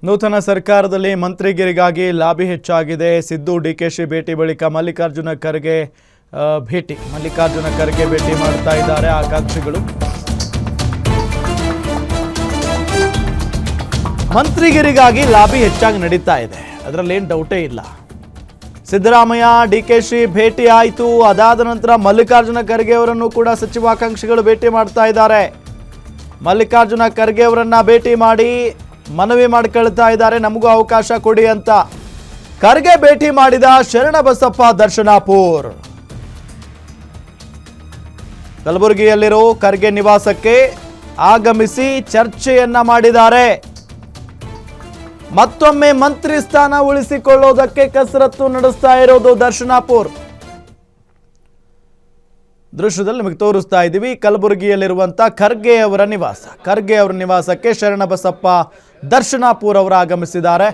ನೂತನ ಸರ್ಕಾರದಲ್ಲಿ ಮಂತ್ರಿಗಿರಿಗಾಗಿ ಲಾಬಿ ಹೆಚ್ಚಾಗಿದೆ. ಸಿದ್ದು ಡಿಕೆಶಿ ಭೇಟಿ ಬಳಿಕ ಮಲ್ಲಿಕಾರ್ಜುನ ಖರ್ಗೆ ಭೇಟಿ ಮಾಡ್ತಾ ಇದ್ದಾರೆ ಆಕಾಂಕ್ಷಿಗಳು. ಮಂತ್ರಿಗಿರಿಗಾಗಿ ಲಾಬಿ ಹೆಚ್ಚಾಗಿ ನಡೀತಾ ಇದೆ, ಅದರಲ್ಲಿ ಏನು ಡೌಟೇ ಇಲ್ಲ. ಸಿದ್ದರಾಮಯ್ಯ ಡಿಕೆಶಿ ಭೇಟಿ ಆಯಿತು, ಅದಾದ ನಂತರ ಮಲ್ಲಿಕಾರ್ಜುನ ಖರ್ಗೆ ಅವರನ್ನು ಕೂಡ ಸಚಿವಾಕಾಂಕ್ಷಿಗಳು ಭೇಟಿ ಮಾಡ್ತಾ ಇದ್ದಾರೆ. ಮಲ್ಲಿಕಾರ್ಜುನ ಖರ್ಗೆ ಅವರನ್ನ ಭೇಟಿ ಮಾಡಿ ಮನವಿ ಮಾಡಿಕೊಳ್ತಾ ಇದ್ದಾರೆ, ನಮಗೂ ಅವಕಾಶ ಕೊಡಿ ಅಂತ. ಖರ್ಗೆ ಭೇಟಿ ಮಾಡಿದ ಶರಣಬಸಪ್ಪ ದರ್ಶನಾಪುರ್ ಕಲಬುರಗಿಯಲ್ಲಿರೋ ಖರ್ಗೆ ನಿವಾಸಕ್ಕೆ ಆಗಮಿಸಿ ಚರ್ಚೆಯನ್ನ ಮಾಡಿದ್ದಾರೆ. ಮತ್ತೊಮ್ಮೆ ಮಂತ್ರಿ ಸ್ಥಾನ ಉಳಿಸಿಕೊಳ್ಳೋದಕ್ಕೆ ಕಸರತ್ತು ನಡೆಸ್ತಾ ಇರೋದು ದರ್ಶನಾಪುರ್. ದೃಶ್ಯದಲ್ಲಿ ನಿಮಗೆ ತೋರಿಸ್ತಾ ಇದ್ದೀವಿ ಕಲಬುರಗಿಯಲ್ಲಿರುವಂಥ ಖರ್ಗೆ ಅವರ ನಿವಾಸ. ಖರ್ಗೆ ಅವರ ನಿವಾಸಕ್ಕೆ ಶರಣಬಸಪ್ಪ ದರ್ಶನಾಪುರ್ ಅವರು ಆಗಮಿಸಿದ್ದಾರೆ.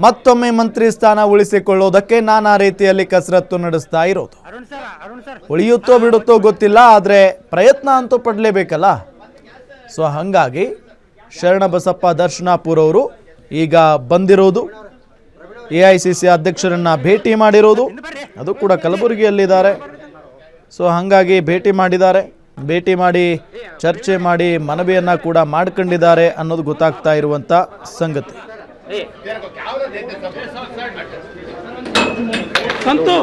ಮತ್ತೊಮ್ಮೆ ಮಂತ್ರಿ ಸ್ಥಾನ ಉಳಿಸಿಕೊಳ್ಳೋದಕ್ಕೆ ನಾನಾ ರೀತಿಯಲ್ಲಿ ಕಸರತ್ತು ನಡೆಸ್ತಾ ಇರೋದು. ಉಳಿಯುತ್ತೋ ಬಿಡುತ್ತೋ ಗೊತ್ತಿಲ್ಲ, ಆದರೆ ಪ್ರಯತ್ನ ಅಂತೂ ಪಡಲೇಬೇಕಲ್ಲ. ಸೊ ಹಾಗಾಗಿ ಶರಣಬಸಪ್ಪ ದರ್ಶನಾಪುರ್ ಅವರು ಈಗ ಬಂದಿರೋದು, AICC ಅಧ್ಯಕ್ಷರನ್ನ ಭೇಟಿ ಮಾಡಿರೋದು, ಅದು ಕೂಡ ಕಲಬುರಗಿಯಲ್ಲಿದ್ದಾರೆ. ಸೊ ಹಾಗಾಗಿ ಭೇಟಿ ಮಾಡಿದ್ದಾರೆ, ಭೇಟಿ ಮಾಡಿ ಚರ್ಚೆ ಮಾಡಿ ಮನವಿಯನ್ನ ಕೂಡ ಮಾಡ್ಕೊಂಡಿದ್ದಾರೆ ಅನ್ನೋದು ಗೊತ್ತಾಗ್ತಾ ಇರುವಂತ ಸಂಗತಿ. ಸಂತು